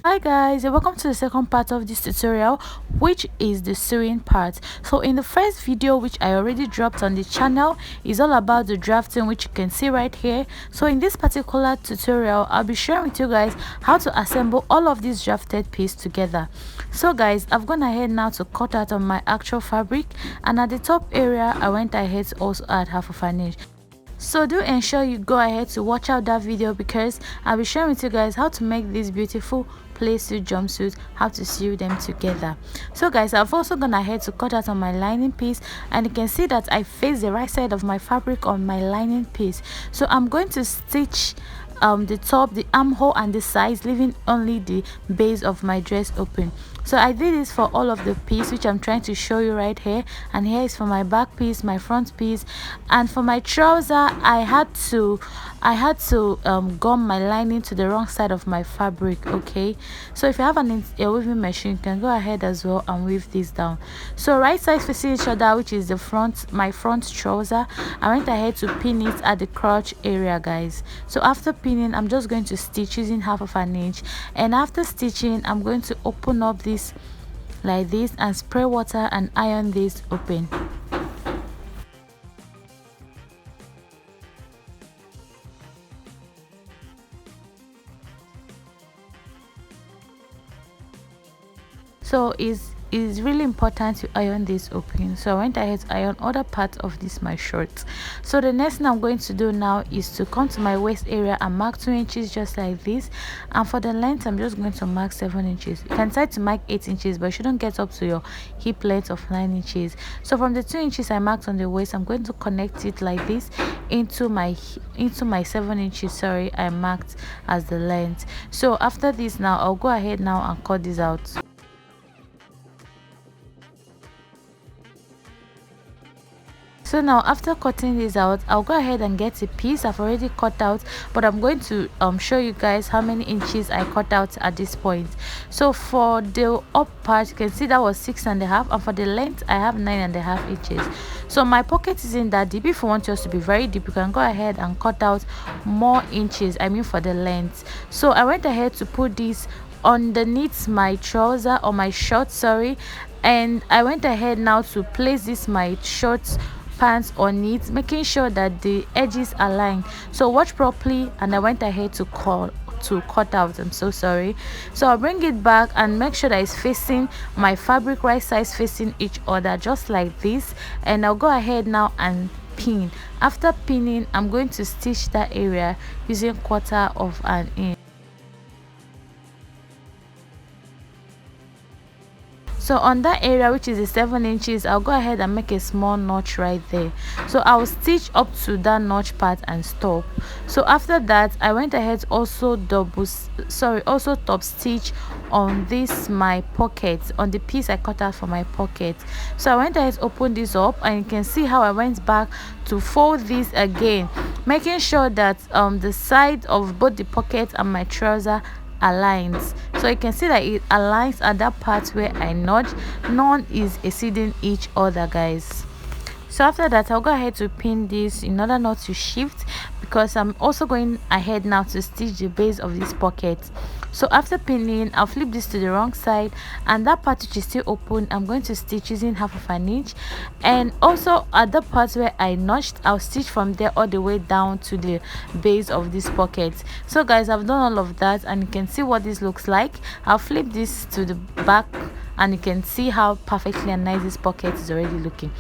Hi guys, and welcome to the second part of this tutorial, which is the sewing part. So in the first video, which I already dropped on the channel, is all about the drafting, which you can see right here. So in this particular tutorial, I'll be sharing with you guys how to assemble all of these drafted pieces together. So guys, I've gone ahead now to cut out on my actual fabric, and at the top area I went ahead to also add half of an inch. So do ensure you go ahead to watch out that video, because I'll be sharing with you guys how to make these beautiful Playsuit jumpsuits, how to sew them together. So guys, I've also gone ahead to cut out on my lining piece, and you can see that I face the right side of my fabric on my lining piece. So I'm going to stitch the top, the armhole, and the sides, leaving only the base of my dress open. So I did this for all of the piece, which I'm trying to show you right here, and here is for my back piece, my front piece. And for my trouser, I had to gum my lining to the wrong side of my fabric. Okay, so if you have a weaving machine, you can go ahead as well and weave this down. So right sides facing each other, which is the front, my front trouser, I went ahead to pin it at the crotch area, guys. So after pinning, I'm just going to stitch using half of an inch, and after stitching, I'm going to open up this like this and spray water and iron this open. So it's really important to iron this open. So I went ahead to iron other parts of this my shirt. So the next thing I'm going to do now is to come to my waist area and mark 2 inches just like this, and for the length I'm just going to mark 7 inches. You can try to mark 8 inches, but you shouldn't get up to your hip length of 9 inches. So from the 2 inches I marked on the waist, I'm going to connect it like this into my 7 inches, sorry, I marked as the length. So after this, now I'll go ahead now and cut this out. So now after cutting this out, I'll go ahead and get a piece I've already cut out, but I'm going to show you guys how many inches I cut out at this point. So for the up part, you can see that was 6.5, and for the length I have 9.5 inches. So my pocket isn't that deep. If you want yours to be very deep, you can go ahead and cut out more inches, I mean for the length. So I went ahead to put this underneath my trouser, or my shorts, sorry, and I went ahead now to place this my shorts pants on it, making sure that the edges align. So watch properly, and I went ahead to cut out, I'm so sorry. So I'll bring it back and make sure that it's facing my fabric, right sides facing each other, just like this, and I'll go ahead now and pin. After pinning, I'm going to stitch that area using 1/4 of an inch. So on that area, which is the 7 inches, I'll go ahead and make a small notch right there. So I'll stitch up to that notch part and stop. So after that, I went ahead also also top stitch on this my pocket, on the piece I cut out for my pocket. So I went ahead to open this up, and you can see how I went back to fold this again, making sure that the side of both the pocket and my trouser aligns. So you can see that it aligns at that part where I notch. None is exceeding each other, guys. So after that, I'll go ahead to pin this in order not to shift, because I'm also going ahead now to stitch the base of this pocket. So after pinning, I'll flip this to the wrong side, and that part which is still open, I'm going to stitch using half of an inch. And also at the part where I notched, I'll stitch from there all the way down to the base of this pocket. So guys, I've done all of that, and you can see what this looks like. I'll flip this to the back, and you can see how perfectly and nice this pocket is already looking.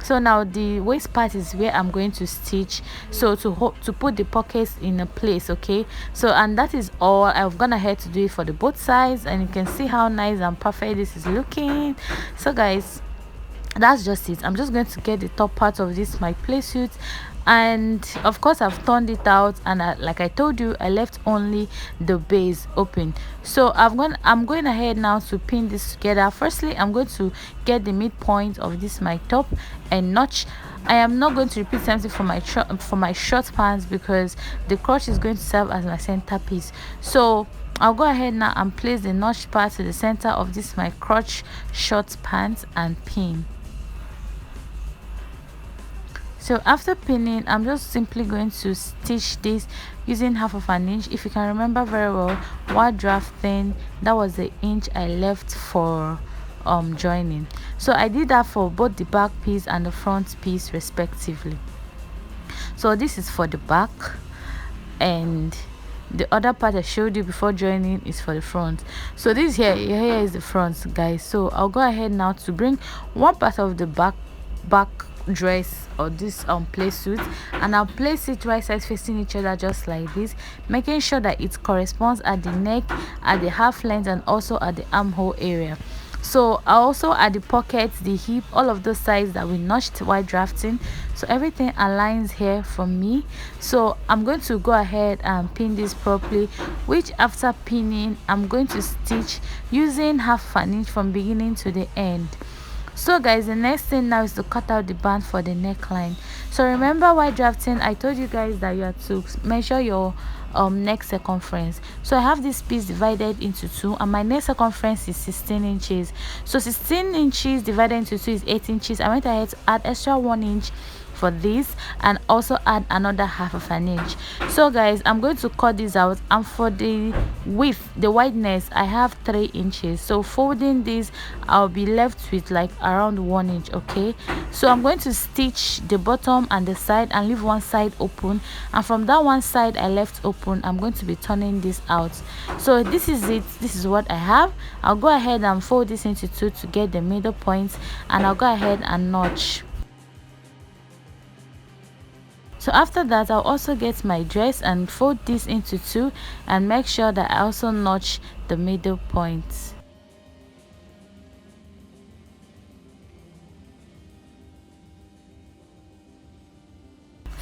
So now the waist part is where I'm going to stitch, so to put the pockets in a place. Okay, so and that is all. I've gone ahead to do it for the both sides, and you can see how nice and perfect this is looking. So guys, that's just it. I'm just going to get the top part of this my Playsuit, and of course I've turned it out, and like I told you, I left only the base open. So I'm going ahead now to pin this together. Firstly, I'm going to get the midpoint of this my top and notch. I am not going to repeat something for my short pants, because the crotch is going to serve as my center piece. So I'll go ahead now and place the notch part to the center of this my crotch short pants and pin. So after pinning, I'm just simply going to stitch this using half of an inch. If you can remember very well, while drafting, that was the inch I left for joining. So I did that for both the back piece and the front piece respectively. So this is for the back, and the other part I showed you before joining is for the front. So this here is the front, guys. So I'll go ahead now to bring one part of the back dress or this play suit, and I'll place it right sides facing each other just like this, making sure that it corresponds at the neck, at the half length, and also at the armhole area. So I also at the pockets, the hip, all of those sides that we notched while drafting, so everything aligns here for me. So I'm going to go ahead and pin this properly, which after pinning I'm going to stitch using half an inch from beginning to the end. So guys, the next thing now is to cut out the band for the neckline. So remember, while drafting I told you guys that you have to measure your neck circumference. So I have this piece divided into two, and my neck circumference is 16 inches. So 16 inches divided into 2 is 8 inches. I went ahead to add extra 1 inch for this, and also add another half of an inch. So guys, I'm going to cut this out, and for the width, the wideness, I have 3 inches. So folding this, I'll be left with like around 1 inch. Okay, so I'm going to stitch the bottom and the side and leave one side open, and from that one side I left open, I'm going to be turning this out. So this is it, this is what I have. I'll go ahead and fold this into two to get the middle point, and I'll go ahead and notch. So after that, I'll also get my dress and fold this into two and make sure that I also notch the middle point.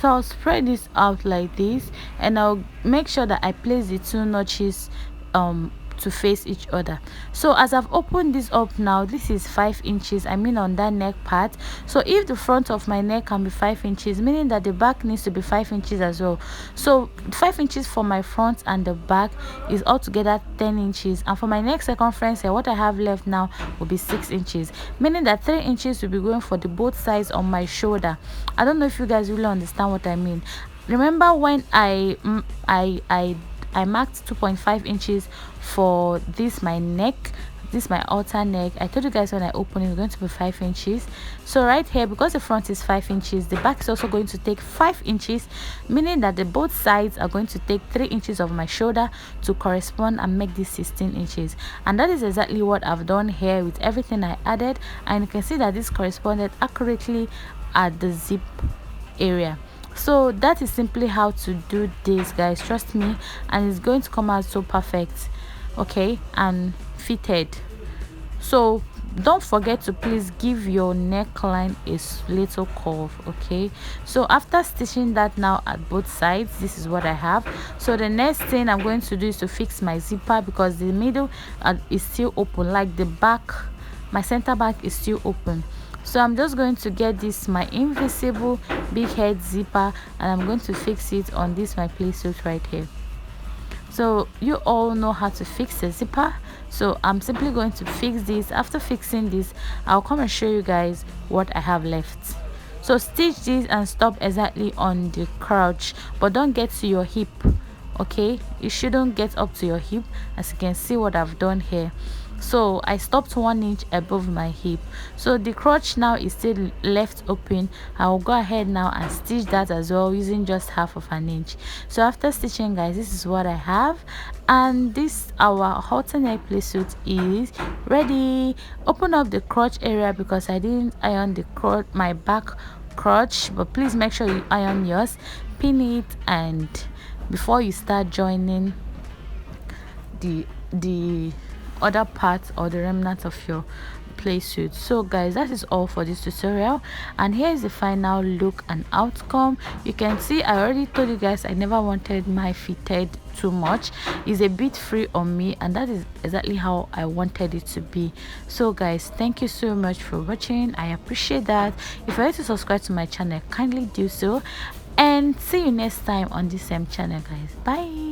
So I'll spread this out like this, and I'll make sure that I place the two notches to face each other. So as I've opened this up now, this is 5 inches, I mean on that neck part. So if the front of my neck can be 5 inches, meaning that the back needs to be 5 inches as well. So 5 inches for my front and the back is altogether 10 inches, and for my neck circumference here, what I have left now will be 6 inches, meaning that 3 inches will be going for the both sides on my shoulder. I don't know if you guys really understand what I mean. Remember when I marked 2.5 inches for this my neck, this my outer neck. I told you guys when I open it, it's going to be 5 inches. So right here, because the front is 5 inches, the back is also going to take 5 inches, meaning that the both sides are going to take 3 inches of my shoulder to correspond and make this 16 inches. And that is exactly what I've done here with everything I added, and you can see that this corresponded accurately at the zip area. So that is simply how to do this, guys, trust me, and it's going to come out so perfect, okay, and fitted. So don't forget to please give your neckline a little curve. Okay, so after stitching that now at both sides, this is what I have. So the next thing I'm going to do is to fix my zipper, because the middle is still open, like the back, my center back is still open. So I'm just going to get this my invisible big head zipper, and I'm going to fix it on this my Playsuit right here. So you all know how to fix a zipper, so I'm simply going to fix this. After fixing this, I'll come and show you guys what I have left. So stitch this and stop exactly on the crotch, but don't get to your hip. Okay, you shouldn't get up to your hip, as you can see what I've done here. So I stopped 1 inch above my hip, so the crotch now is still left open. I will go ahead now and stitch that as well using just half of an inch. So after stitching, guys, this is what I have, and this our halter neck Playsuit is ready. Open up the crotch area, because I didn't iron the crotch, my back crotch, but please make sure you iron yours, pin it, and before you start joining the other parts or the remnants of your Playsuit. So guys, that is all for this tutorial, and here is the final look and outcome. You can see I already told you guys I never wanted my fitted too much. It's a bit free on me, and that is exactly how I wanted it to be. So guys, thank you so much for watching. I appreciate that. If you'd like to subscribe to my channel, kindly do so, and see you next time on this same channel, guys. Bye.